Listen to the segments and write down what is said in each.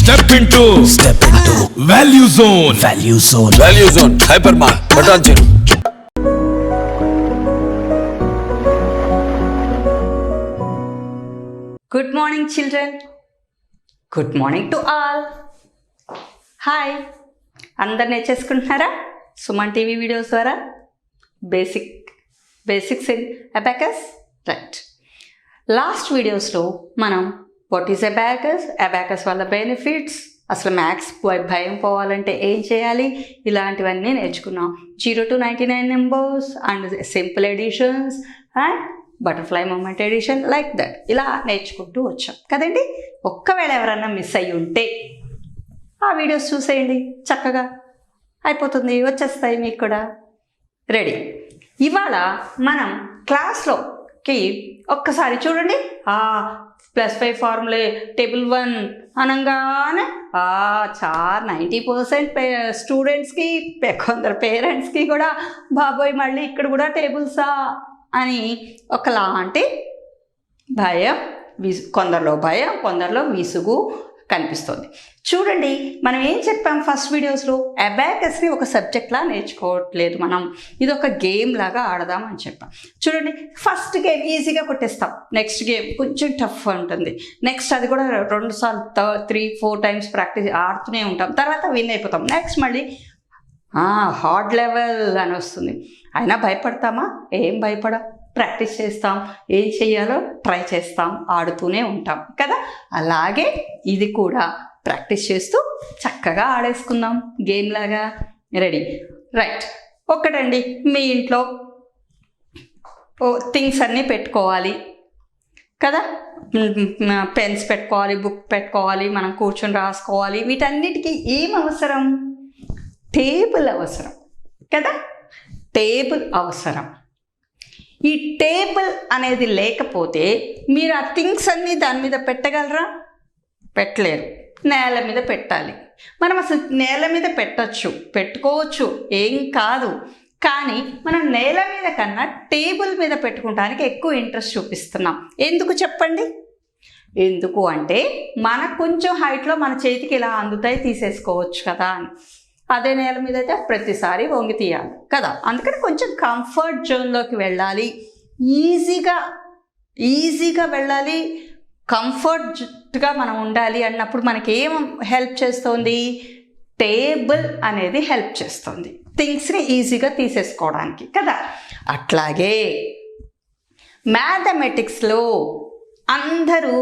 Step into value zone. Value zone. Hypermark. Button check. Good morning, children. Good morning to all. Hi. అందరు నేర్చేసుకుంటున్నారా Suman TV videos ద్వారా basics in abacus right. Last వీడియోస్లో మనం what is abacus వల్ల benefits, అసలు maths భయం పోవాలంటే ఏం చేయాలి, ఇలాంటివన్నీ నేర్చుకున్నాం. 0 to 99 numbers and simple additions and butterfly movement addition like that ఇలా నేర్చుకుంటూ వచ్చాం కదండి. ఒక్కవేళ ఎవరన్నా మిస్ అయ్యి ఉంటే ఆ వీడియోస్ చూసేయండి, చక్కగా అయిపోతుంది, వచ్చేస్తాయి మీకు కూడా. రెడీ. ఇవాళ మనం క్లాస్లోకి ఒక్కసారి చూడండి. +5 ఫార్ములే టేబుల్ 1 అనగానే 90% స్టూడెంట్స్కి, కొందరు పేరెంట్స్కి కూడా బాబోయ్ మళ్ళీ ఇక్కడ కూడా టేబుల్సా అని ఒకలాంటి భయం, కొందరిలో భయం, కొందరిలో విసుగు కనిపిస్తుంది. చూడండి, మనం ఏం చెప్పాం ఫస్ట్ వీడియోస్లో, అబాకస్ని ఒక సబ్జెక్ట్లా నేర్చుకోవట్లేదు మనం, ఇది ఒక గేమ్ లాగా ఆడదామని చెప్పాం. చూడండి, ఫస్ట్ గేమ్ ఈజీగా కొట్టేస్తాం, నెక్స్ట్ గేమ్ కొంచెం టఫ్ ఉంటుంది, నెక్స్ట్ అది కూడా 2 సార్లు 3-4 టైమ్స్ ప్రాక్టీస్ ఆడుతూనే ఉంటాం, తర్వాత విన్ అయిపోతాం, నెక్స్ట్ మళ్ళీ హార్డ్ లెవెల్ అని వస్తుంది. అయినా భయపడతామా? ఏం భయపడం, ప్రాక్టీస్ చేస్తాం, ఏం చెయ్యాలో ట్రై చేస్తాం, ఆడుతూనే ఉంటాం కదా. అలాగే ఇది కూడా ప్రాక్టీస్ చేస్తూ చక్కగా ఆడేసుకుందాం గేమ్ లాగా. Ready right. ఒకటండి, మీ ఇంట్లో థింగ్స్ అన్నీ పెట్టుకోవాలి కదా, పెన్స్ పెట్టుకోవాలి, బుక్ పెట్టుకోవాలి, మనం కూర్చొని రాసుకోవాలి. వీటన్నిటికీ ఏం అవసరం? టేబుల్ అవసరం కదా, టేబుల్ అవసరం. ఈ టేబుల్ అనేది లేకపోతే మీరు ఆ థింగ్స్ అన్నీ దాని మీద పెట్టగలరా? పెట్టలేరు. నేల మీద పెట్టాలి. మనం అసలు నేల మీద పెట్టుకోవచ్చు, ఏం కాదు. కానీ మనం నేల మీద కన్నా టేబుల్ మీద పెట్టుకోవడానికి ఎక్కువ ఇంట్రెస్ట్ చూపిస్తున్నాం. ఎందుకు చెప్పండి? ఎందుకు అంటే మనకు కొంచెం హైట్లో మన చేతికి ఇలా అందుతాయి, తీసేసుకోవచ్చు కదా అని. అదే నేల మీద అయితే ప్రతిసారి వంగి తీయాలి కదా. అందుకని కొంచెం కంఫర్ట్ జోన్లోకి వెళ్ళాలి, ఈజీగా వెళ్ళాలి, కంఫర్ట్గా మనం ఉండాలి అన్నప్పుడు మనకి ఏం హెల్ప్ చేస్తుంది? టేబుల్ అనేది హెల్ప్ చేస్తుంది థింగ్స్ని ఈజీగా తీసేసుకోవడానికి కదా. అట్లాగే మ్యాథమెటిక్స్లో అందరూ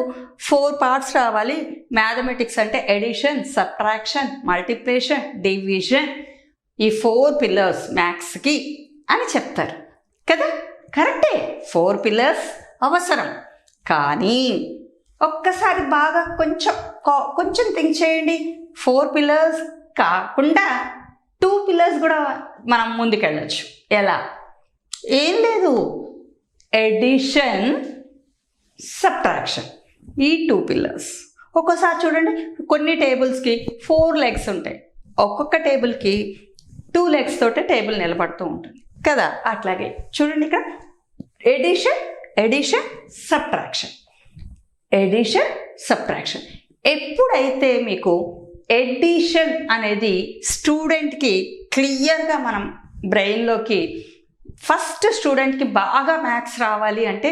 4 పార్ట్స్ రావాలి. మ్యాథమెటిక్స్ అంటే ఎడిషన్, సబ్ట్రాక్షన్, మల్టిప్లికేషన్, డివిజన్, ఈ 4 పిల్లర్స్ మ్యాథ్స్కి అని చెప్తారు కదా. కరెక్టే, 4 పిల్లర్స్ అవసరం. కానీ ఒక్కసారి బాగా కొంచెం థింక్ చేయండి. 4 పిల్లర్స్ కాకుండా 2 పిల్లర్స్ కూడా మనం ముందుకెళ్ళచ్చు. ఎలా? ఏం లేదు, ఎడిషన్, సబ్ట్రాక్షన్, ఈ 2 పిల్లర్స్. ఒక్కోసారి చూడండి, కొన్ని టేబుల్స్కి 4 లెగ్స్ ఉంటాయి, ఒక్కొక్క టేబుల్కి 2 లెగ్స్ తోటే టేబుల్ నిలబడుతూ ఉంటుంది కదా. అట్లాగే చూడండి, ఇక్కడ ఎడిషన్ సబ్ట్రాక్షన్. ఎప్పుడైతే మీకు ఎడిషన్ అనేది స్టూడెంట్కి క్లియర్గా మనం బ్రెయిన్లోకి, ఫస్ట్ స్టూడెంట్కి బాగా మ్యాథ్స్ రావాలి అంటే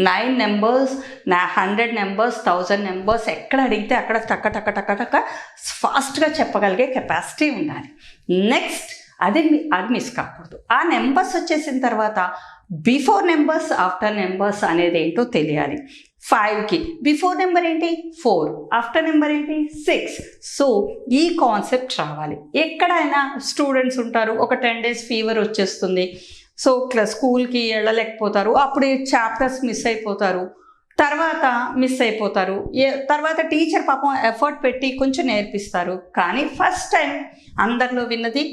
9 నెంబర్స్, 100 నెంబర్స్, 1000 నెంబర్స్ ఎక్కడ అడిగితే అక్కడ టక్క ఫాస్ట్గా చెప్పగలిగే కెపాసిటీ ఉండాలి. నెక్స్ట్ అది మిస్ కాకూడదు. ఆ నెంబర్స్ వచ్చేసిన తర్వాత బిఫోర్ నెంబర్స్, ఆఫ్టర్ నెంబర్స్ అనేది ఏంటో తెలియాలి. 5కి బిఫోర్ నెంబర్ ఏంటి? 4, ఆఫ్టర్ నెంబర్ ఏంటి? 6. సో ఈ కాన్సెప్ట్ రావాలి. ఎక్కడైనా స్టూడెంట్స్ ఉంటారు, ఒక 10 days ఫీవర్ వచ్చేస్తుంది, సో స్కూల్కి వెళ్ళలేకపోతారు, అప్పుడు చాప్టర్స్ మిస్ అయిపోతారు, తర్వాత టీచర్ పాపం ఎఫర్ట్ పెట్టి కొంచెం నేర్పిస్తారు, కానీ ఫస్ట్ టైం అందరిలో విన్నది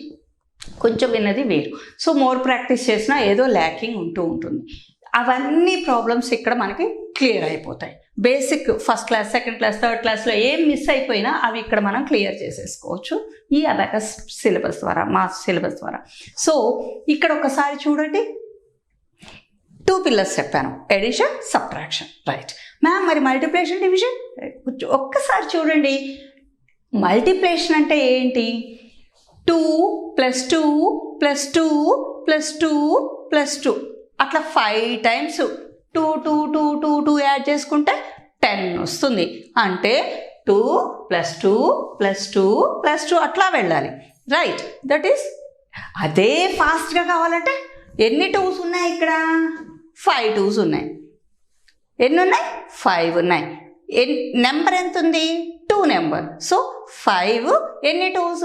వేరు. సో మోర్ ప్రాక్టీస్ చేసినా ఏదో ల్యాకింగ్ ఉంటుంది. అవన్నీ ప్రాబ్లమ్స్ ఇక్కడ మనకి క్లియర్ అయిపోతాయి. Basic first class, second class, third క్లాస్లో ఏం మిస్ అయిపోయినా అవి ఇక్కడ మనం క్లియర్ చేసేసుకోవచ్చు ఈ అబాకస్ సిలబస్ ద్వారా, మా సిలబస్ ద్వారా. సో ఇక్కడ ఒకసారి చూడండి, 2 పిల్లర్స్ చెప్పాను, ఎడిషన్, సబ్ట్రాక్షన్. రైట్ మ్యామ్, మరి మల్టిప్లికేషన్, డివిజన్ ఒక్కసారి చూడండి. మల్టిప్లికేషన్ అంటే ఏంటి? 2 + 2 + 2 + 2 + 2 అట్లా 5 టైమ్స్ 2 2 2 2 2 యాడ్ చేసుకుంటే 10 వస్తుంది. అంటే 2 + 2 + 2 + 2 అట్లా వెళ్ళాలి. Right, that is. అదే ఫాస్ట్గా కావాలంటే ఎన్ని 2s ఉన్నాయి ఇక్కడ? 5 2s ఉన్నాయి. ఎన్ని ఉన్నాయి? 5 ఉన్నాయి. నెంబర్ ఎంత ఉంది? 2 నెంబర్. సో 5 ఎన్ని 2s?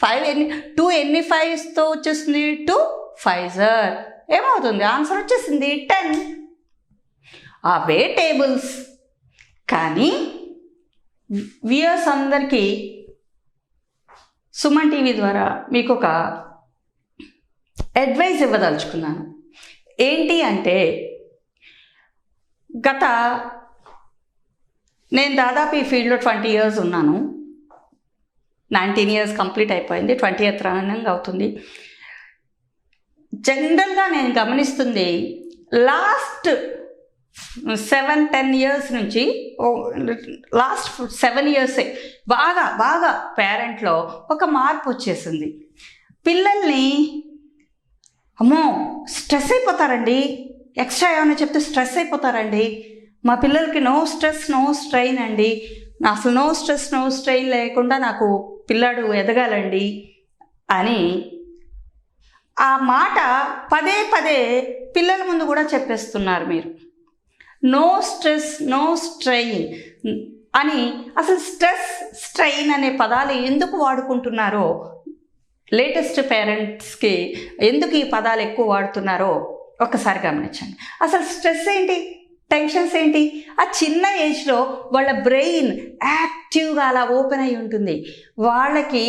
5 ఎన్ని 2 ఎన్ని 5స్తో వచ్చేస్తుంది? 2 5s ఏమవుతుంది? ఆన్సర్ వచ్చేసింది 10. అవే టేబుల్స్. కానీ వ్యూయర్స్ అందరికీ సుమన్ టీవీ ద్వారా మీకు ఒక అడ్వైస్ ఇవ్వదలుచుకున్నాను. ఏంటి అంటే, నేను దాదాపు ఈ ఫీల్డ్లో 20 years ఉన్నాను. 19 years కంప్లీట్ అయిపోయింది, 20th రన్నింగ్ అవుతుంది. జనరల్గా నేను గమనిస్తుంది లాస్ట్ 7-10 years నుంచి, లాస్ట్ 7 years బాగా పేరెంట్లో ఒక మార్పు వచ్చేసింది. పిల్లల్ని అమ్మో స్ట్రెస్ అయిపోతారండి, ఎక్స్ట్రా ఏమైనా చెప్తే స్ట్రెస్ అయిపోతారండి, మా పిల్లలకి నో స్ట్రెస్ నో స్ట్రెయిన్ అండి, అసలు నో స్ట్రెస్ నో స్ట్రెయిన్ లేకుండా నాకు పిల్లాడు ఎదగాలండి అని ఆ మాట పదే పదే పిల్లల ముందు కూడా చెప్పేస్తున్నారు మీరు. నో స్ట్రెస్ నో స్ట్రెయిన్ అని. అసలు స్ట్రెస్ స్ట్రెయిన్ అనే పదాలు ఎందుకు వాడుకుంటున్నారో, లేటెస్ట్ పేరెంట్స్కి ఎందుకు ఈ పదాలు ఎక్కువ వాడుతున్నారో ఒక్కసారి గమనించండి. అసలు స్ట్రెస్ ఏంటి, టెన్షన్స్ ఏంటి? ఆ చిన్న ఏజ్లో వాళ్ళ బ్రెయిన్ యాక్టివ్గా అలా ఓపెన్ అయి ఉంటుంది. వాళ్ళకి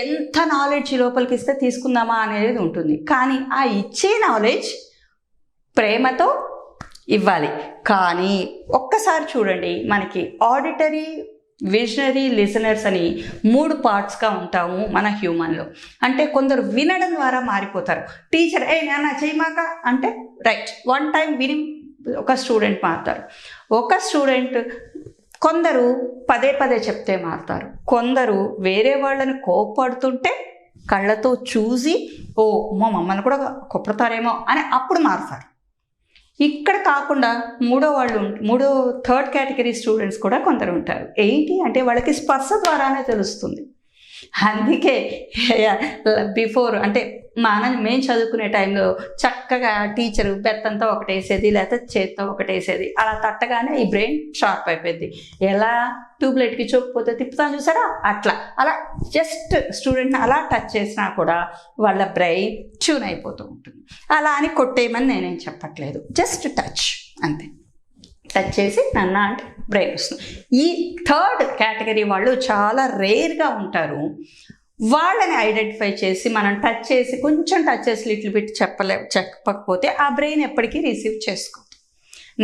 ఎంత నాలెడ్జ్ లోపలికి ఇస్తే తీసుకుందామా అనేది ఉంటుంది. కానీ ఆ ఇచ్చే నాలెడ్జ్ ప్రేమతో ఇవ్వాలి. కానీ ఒక్కసారి చూడండి, మనకి ఆడిటరీ, విజనరీ, లిసనర్స్ అని 3 పార్ట్స్గా ఉంటాము మన హ్యూమన్లో. అంటే కొందరు వినడం ద్వారా మారిపోతారు. టీచర్ నాన్న చేయమాక అంటే రైట్, 1 time విని ఒక స్టూడెంట్ మారుతారు. ఒక స్టూడెంట్ కొందరు పదే పదే చెప్తే మారుతారు. కొందరు వేరే వాళ్ళని కోప్పడుతుంటే కళ్ళతో చూసి ఓ మా మమ్మల్ని కూడా కొప్పుతారేమో అని అప్పుడు మారుతారు. ఇక్కడ కాకుండా థర్డ్ కేటగిరీ స్టూడెంట్స్ కూడా కొందరు ఉంటారు. ఏంటి అంటే వాళ్ళకి స్పర్శ ద్వారానే తెలుస్తుంది. అందుకే బిఫోర్ అంటే మేము చదువుకునే టైంలో చక్కగా టీచరు బెత్తంతో ఒకటేసేది, లేకపోతే చేత్తో ఒకటేసేది. అలా తట్టగానే ఈ బ్రెయిన్ షార్ప్ అయిపోయింది. ఎలా ట్యూబ్లైట్కి చూపకపోతే తిప్పుతాను చూసారా, అలా జస్ట్ స్టూడెంట్ని అలా టచ్ చేసినా కూడా వాళ్ళ బ్రెయిన్ ట్యూన్ అయిపోతూ ఉంటుంది. అలా అని కొట్టేయమని నేనేం చెప్పట్లేదు, జస్ట్ టచ్ అంతే. టచ్ చేసి నన్న అంటే బ్రెయిన్ వస్తుంది. ఈ థర్డ్ కేటగిరీ వాళ్ళు చాలా రేర్గా ఉంటారు. వాళ్ళని ఐడెంటిఫై చేసి మనం టచ్ చేసి కొంచెం టచ్ చేసి లిటిల్ బిట్ చెప్పకపోతే ఆ బ్రెయిన్ ఎప్పటికీ రిసీవ్ చేసుకోదు.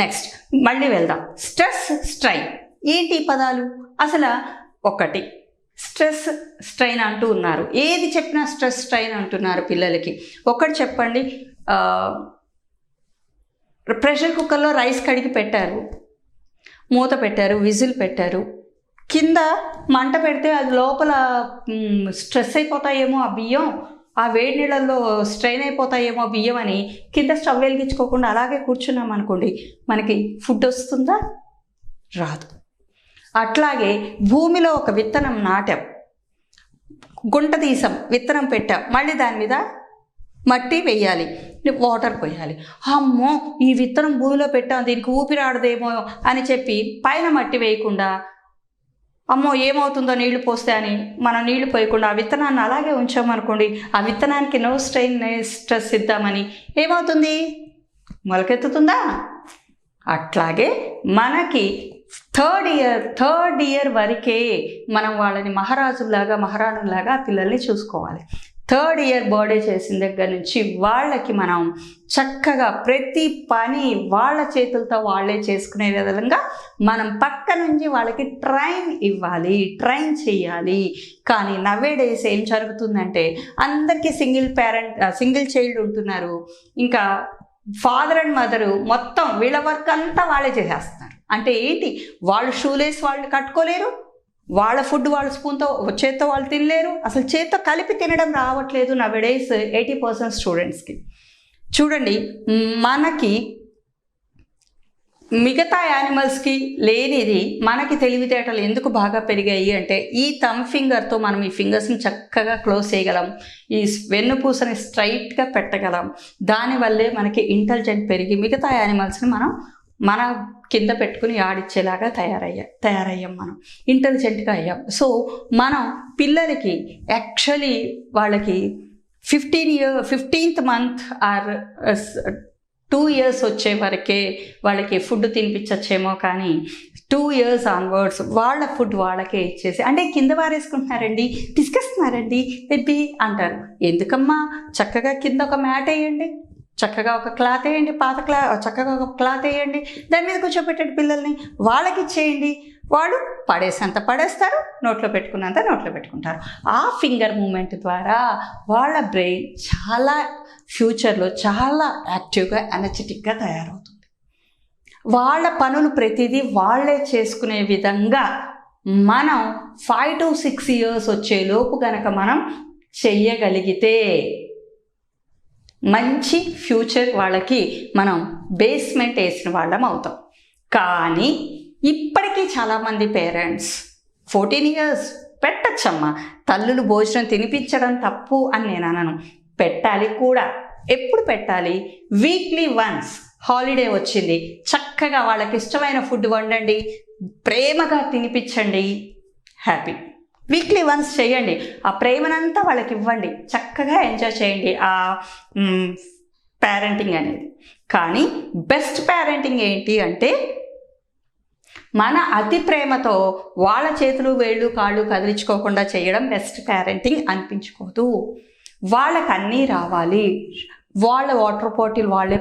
నెక్స్ట్ మళ్ళీ వెళ్దాం. స్ట్రెస్ స్ట్రైన్ ఏంటి పదాలు? అసలు ఒకటి స్ట్రెస్ స్ట్రైన్ అంటూ ఉన్నారు. ఏది చెప్పినా స్ట్రెస్ స్ట్రైన్ అంటున్నారు పిల్లలకి. ఒకటి చెప్పండి, ప్రెషర్ కుక్కర్లో రైస్ కడిగి పెట్టారు, మూత పెట్టారు, విజిల్ పెట్టారు, కింద మంట పెడితే అది లోపల స్ట్రెస్ అయిపోతాయేమో ఆ బియ్యం, ఆ వేడి నీళ్ళల్లో స్ట్రెయిన్ అయిపోతాయేమో బియ్యం అని కింద స్టవ్ వెలిగించుకోకుండా అలాగే కూర్చున్నాం అనుకోండి, మనకి ఫుడ్ వస్తుందా? రాదు. అట్లాగే భూమిలో ఒక విత్తనం నాటాం, గుంట తీసాం, విత్తనం పెట్టాం, మళ్ళీ దాని మీద మట్టి వేయాలి, వాటర్ పోయాలి. అమ్మో ఈ విత్తనం భూమిలో పెట్టాం, దీనికి ఊపిరాడదేమో అని చెప్పి పైన మట్టి వేయకుండా అమ్మో ఏమవుతుందో నీళ్లు పోస్తే అని మనం నీళ్లు పోయకుండా ఆ విత్తనాన్ని అలాగే ఉంచామనుకోండి, ఆ విత్తనానికి నో స్ట్రెయిన్ స్ట్రెస్ ఇద్దామని ఏమవుతుంది? మొలకెత్తుతుందా? అట్లాగే మనకి థర్డ్ ఇయర్ వరకే మనం వాళ్ళని మహారాజులాగా మహారాణులాగా పిల్లల్ని చూసుకోవాలి. థర్డ్ ఇయర్ బర్త్డే చేసిన దగ్గర నుంచి వాళ్ళకి మనం చక్కగా ప్రతి పని వాళ్ళ చేతులతో వాళ్ళే చేసుకునే విధంగా మనం పక్క నుంచి వాళ్ళకి ట్రైన్ ఇవ్వాలి, ట్రైన్ చేయాలి. కానీ నవేడేస్ ఏం జరుగుతుందంటే అందరికీ సింగిల్ చైల్డ్ ఉంటున్నారు. ఇంకా ఫాదర్ అండ్ మదరు మొత్తం వీళ్ళ వర్క్ అంతా వాళ్ళే చేసేస్తున్నారు. అంటే ఏంటి? వాళ్ళు షూలేస్ వాళ్ళు కట్టుకోలేరు, వాళ్ళ ఫుడ్ వాళ్ళ స్పూన్తో చేత్తో వాళ్ళు తినలేరు, అసలు చేత్తో కలిపి తినడం రావట్లేదు నవడేస్ 80% స్టూడెంట్స్కి. చూడండి, మనకి మిగతా యానిమల్స్కి లేనిది మనకి తెలివితేటలు ఎందుకు బాగా పెరిగాయి అంటే ఈ థమ్ ఫింగర్తో మనం ఈ ఫింగర్స్ని చక్కగా క్లోజ్ చేయగలం, ఈ వెన్నుపూసని స్ట్రైట్గా పెట్టగలం. దానివల్లే మనకి ఇంటెలిజెంట్ పెరిగి మిగతా యానిమల్స్ని మనం మన కింద పెట్టుకుని ఆడిచ్చేలాగా తయారయ్యాం, మనం ఇంటెలిజెంట్గా అయ్యాం. సో మనం పిల్లలకి యాక్చువల్లీ వాళ్ళకి 15th మంత్ ఆర్ 2 years వచ్చే వరకే వాళ్ళకి ఫుడ్ తినిపించచ్చేమో, కానీ 2 years ఆన్వర్డ్స్ వాళ్ళ ఫుడ్ వాళ్ళకే ఇచ్చేసి, అంటే కింద వారేసుకుంటున్నారండి, తీసుకొస్తున్నారండి బేబీ అంటారు. ఎందుకమ్మా, చక్కగా కింద ఒక మ్యాట్ వేయండి, చక్కగా ఒక క్లాత్ వేయండి, చక్కగా ఒక క్లాత్ వేయండి, దాని మీద కూర్చోబెట్టండి పిల్లల్ని, వాళ్ళకి ఇచ్చేయండి. వాడు పడేసేంత పడేస్తారు, నోట్లో పెట్టుకున్నంత నోట్లో పెట్టుకుంటారు. ఆ ఫింగర్ మూమెంట్ ద్వారా వాళ్ళ బ్రెయిన్ చాలా ఫ్యూచర్లో చాలా యాక్టివ్గా ఎనర్జెటిక్గా తయారవుతుంది. వాళ్ళ పనులు ప్రతిదీ వాళ్ళే చేసుకునే విధంగా మనం 5 to 6 years వచ్చేలోపు కనుక మనం చెయ్యగలిగితే మంచి ఫ్యూచర్ వాళ్ళకి మనం బేస్మెంట్ వేసిన వాళ్ళం అవుతాం. కానీ ఇప్పటికీ చాలామంది పేరెంట్స్ 14 years పెట్టచ్చమ్మా, తల్లులు భోజనం తినిపించడం తప్పు అని నేను అనను, పెట్టాలి కూడా. ఎప్పుడు పెట్టాలి? వీక్లీ వన్స్ హాలిడే వచ్చింది, చక్కగా వాళ్ళకి ఇష్టమైన ఫుడ్ వండండి, ప్రేమగా తినిపించండి, హ్యాపీ. వీక్లీ వన్స్ చేయండి, ఆ ప్రేమనంతా వాళ్ళకి ఇవ్వండి, చక్కగా ఎంజాయ్ చేయండి ఆ పేరెంటింగ్ అనేది. కానీ బెస్ట్ పేరెంటింగ్ ఏంటి అంటే మన అతి ప్రేమతో వాళ్ళ చేతులు వేళ్ళు కాళ్ళు కదిలించుకోకుండా చేయడం బెస్ట్ పేరెంటింగ్ అనిపించుకోదు. వాళ్ళకి అన్నీ రావాలి, వాళ్ళ వాటర్ బాటిల్ వాళ్ళే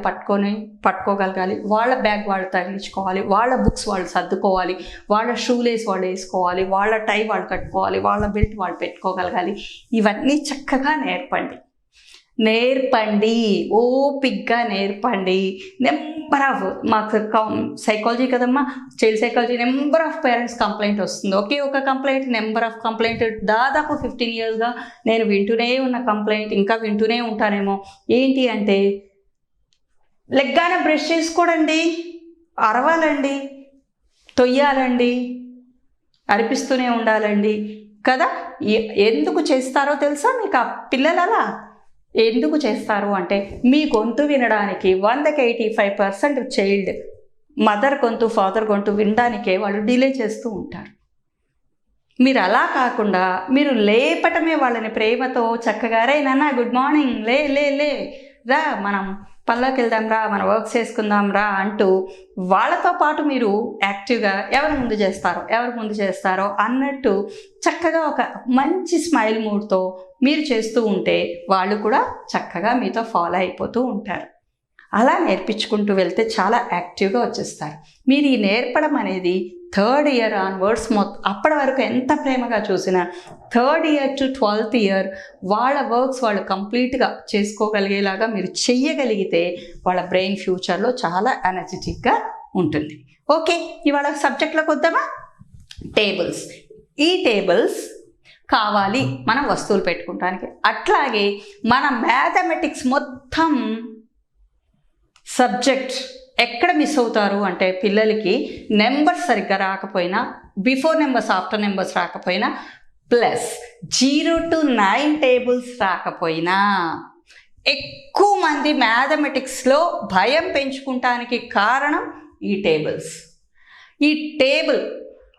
పట్టుకోగలగాలి, వాళ్ళ బ్యాగ్ వాళ్ళు తగిలించుకోవాలి, వాళ్ళ బుక్స్ వాళ్ళు సర్దుకోవాలి, వాళ్ళ షూలేస్ వాళ్ళు వేసుకోవాలి, వాళ్ళ టై వాళ్ళు కట్టుకోవాలి, వాళ్ళ బెల్ట్ వాళ్ళు పెట్టుకోగలగాలి. ఇవన్నీ చక్కగా నేర్పండి, ఓపిగ్గా నేర్పండి. నెంబర్ ఆఫ్, మాకు సైకాలజీ కదమ్మా, child psychology, number of parents complaint వస్తుంది. ఒకే ఒక కంప్లైంట్, నెంబర్ ఆఫ్ కంప్లైంట్, దాదాపు 15 yearsగా నేను వింటూనే ఉన్న కంప్లైంట్, ఇంకా వింటూనే ఉంటానేమో. ఏంటి అంటే లెగ్గానే బ్రష్ చేసుకోడండి, అరవాలండి, తొయ్యాలండి, అరిపిస్తూనే ఉండాలండి కదా. ఎందుకు చేస్తారో తెలుసా మీకు? ఆ పిల్లలు అలా ఎందుకు చేస్తారు అంటే మీ గొంతు వినడానికి 100కి 85% చైల్డ్ మదర్ గొంతు ఫాదర్ గొంతు వినడానికే వాళ్ళు డిలే చేస్తూ ఉంటారు. మీరు అలా కాకుండా మీరు లేపటమే వాళ్ళని ప్రేమతో చక్కగా, రే నాన్న గుడ్ మార్నింగ్, లే లే లే రా మనం పనిలోకి వెళ్దాం రా, మన వర్క్ చేసుకుందాం రా అంటూ వాళ్ళతో పాటు మీరు యాక్టివ్గా ఎవరు ముందు చేస్తారో అన్నట్టు చక్కగా ఒక మంచి స్మైల్ మూడ్తో మీరు చేస్తూ ఉంటే వాళ్ళు కూడా చక్కగా మీతో ఫాలో అయిపోతూ ఉంటారు. అలా నేర్పించుకుంటూ వెళ్తే చాలా యాక్టివ్గా వచ్చేస్తారు. మీరు ఈ నేర్పడం అనేది 3rd year ఆన్వర్డ్స్ అప్పటి వరకు ఎంత ప్రేమగా చూసినా 3rd year to 12th year వాళ్ళ వర్క్స్ వాళ్ళు కంప్లీట్గా చేసుకోగలిగేలాగా మీరు చెయ్యగలిగితే వాళ్ళ బ్రెయిన్ ఫ్యూచర్లో చాలా ఎనర్జెటిక్గా ఉంటుంది. ఓకే, ఇవాళ సబ్జెక్ట్లోకి వద్దామా? టేబుల్స్. ఈ టేబుల్స్ కావాలి మనం వస్తువులు పెట్టుకోవడానికి. అట్లాగే మన మ్యాథమెటిక్స్ మొత్తం సబ్జెక్ట్ ఎక్కడ మిస్ అవుతారు అంటే పిల్లలకి నెంబర్స్ సరిగ్గా రాకపోయినా, బిఫోర్ నెంబర్స్ ఆఫ్టర్ నెంబర్స్ రాకపోయినా, ప్లస్ 0 to 9 టేబుల్స్ రాకపోయినా, ఎక్కువ మంది మ్యాథమెటిక్స్లో భయం పెంచుకుంటానికి కారణం ఈ టేబుల్స్.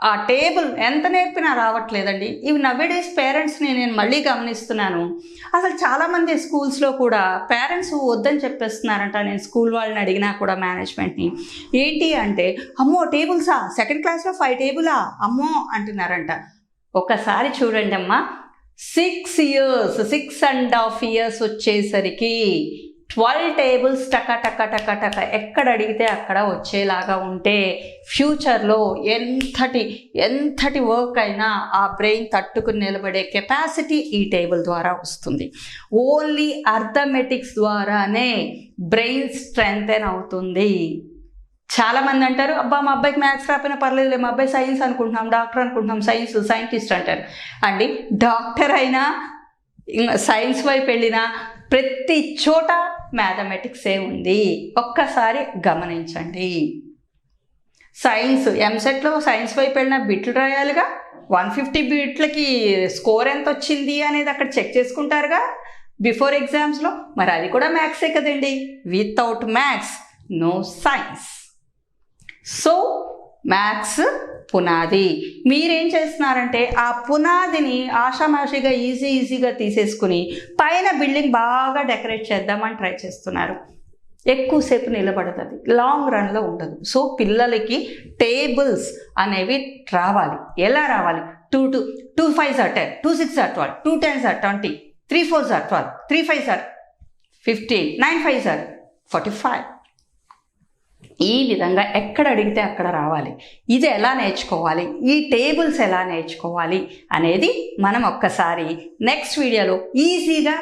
ఆ టేబుల్ ఎంత నేర్పినా రావట్లేదండి. ఇవి నవ్వేడేస్ పేరెంట్స్ని నేను మళ్ళీ గమనిస్తున్నాను. అసలు చాలామంది స్కూల్స్లో కూడా పేరెంట్స్ వద్దని చెప్పేస్తున్నారంట. నేను స్కూల్ వాళ్ళని అడిగినా కూడా మేనేజ్మెంట్ని, ఏంటి అంటే అమ్మో టేబుల్సా, 2nd క్లాస్లో 5 టేబులా అమ్మో అంటున్నారంట. ఒకసారి చూడండి అమ్మా, 6.5 years వచ్చేసరికి 12 టేబుల్స్ టక టక టక టక ఎక్కడ అడిగితే అక్కడ వచ్చేలాగా ఉంటే ఫ్యూచర్లో ఎంతటి వర్క్ అయినా ఆ బ్రెయిన్ తట్టుకుని నిలబడే కెపాసిటీ ఈ టేబుల్ ద్వారా వస్తుంది. ఓన్లీ అర్థమెటిక్స్ ద్వారానే బ్రెయిన్ స్ట్రెంగ్తెన్ అవుతుంది. చాలామంది అంటారు, అబ్బా మా అబ్బాయికి మ్యాథ్స్ రాకపోయినా పర్లేదు, మా అబ్బాయి సైన్స్ అనుకుంటున్నాం, డాక్టర్ అనుకుంటున్నాం, సైంటిస్ట్ అంటారు అండి. డాక్టర్ అయినా సైన్స్ వైపు వెళ్ళినా ప్రతి చోట మ్యాథమెటిక్సే ఉంది. ఒక్కసారి గమనించండి. సైన్స్ ఎంసెట్లో సైన్స్ వైపు వెళ్ళినా బిట్లు రాయాలిగా, 150 బిట్లకి స్కోర్ ఎంత వచ్చింది అనేది అక్కడ చెక్ చేసుకుంటారుగా బిఫోర్ ఎగ్జామ్స్లో. మరి అది కూడా మ్యాథ్సే కదండి. Without maths no science. So maths పునాది. మీరేం చేస్తున్నారంటే ఆ పునాదిని ఆషామాషిగా ఈజీగా తీసేసుకుని పైన బిల్డింగ్ బాగా డెకరేట్ చేద్దామని ట్రై చేస్తున్నారు. ఎక్కువసేపు నిలబడుతుంది, లాంగ్ రన్లో ఉండదు. సో పిల్లలకి టేబుల్స్ అనేవి రావాలి. ఎలా రావాలి? 2 5s are 10, 2 6s are 12, 2 10s are 20, 3 4s are 12, 3 5s are 15, 9 5s are 45. ఈ విధంగా ఎక్కడ అడిగితే అక్కడ రావాలి. ఇది ఎలా నేర్చుకోవాలి, ఈ టేబుల్స్ ఎలా నేర్చుకోవాలి అనేది మనం ఒక్కసారి నెక్స్ట్ వీడియోలో ఈజీగా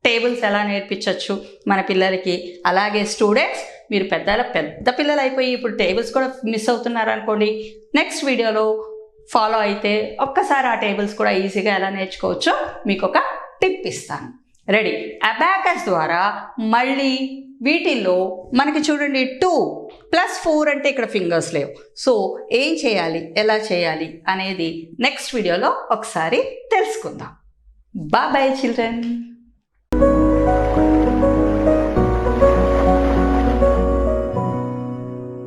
టేబుల్స్ ఎలా నేర్పించవచ్చు మన పిల్లలకి. అలాగే స్టూడెంట్స్, మీరు పెద్ద పిల్లలు అయిపోయి ఇప్పుడు టేబుల్స్ కూడా మిస్ అవుతున్నారు అనుకోండి, నెక్స్ట్ వీడియోలో ఫాలో అయితే ఒక్కసారి ఆ టేబుల్స్ కూడా ఈజీగా ఎలా నేర్చుకోవచ్చో మీకు ఒక టిప్ ఇస్తాను. రెడీ? అబాకస్ ద్వారా మళ్ళీ వీటిల్లో మనకి చూడండి 2 + 4 అంటే ఇక్కడ ఫింగర్స్ లేవు. సో ఏం చేయాలి, ఎలా చేయాలి అనేది నెక్స్ట్ వీడియోలో ఒకసారి తెలుసుకుందాం. Bye children.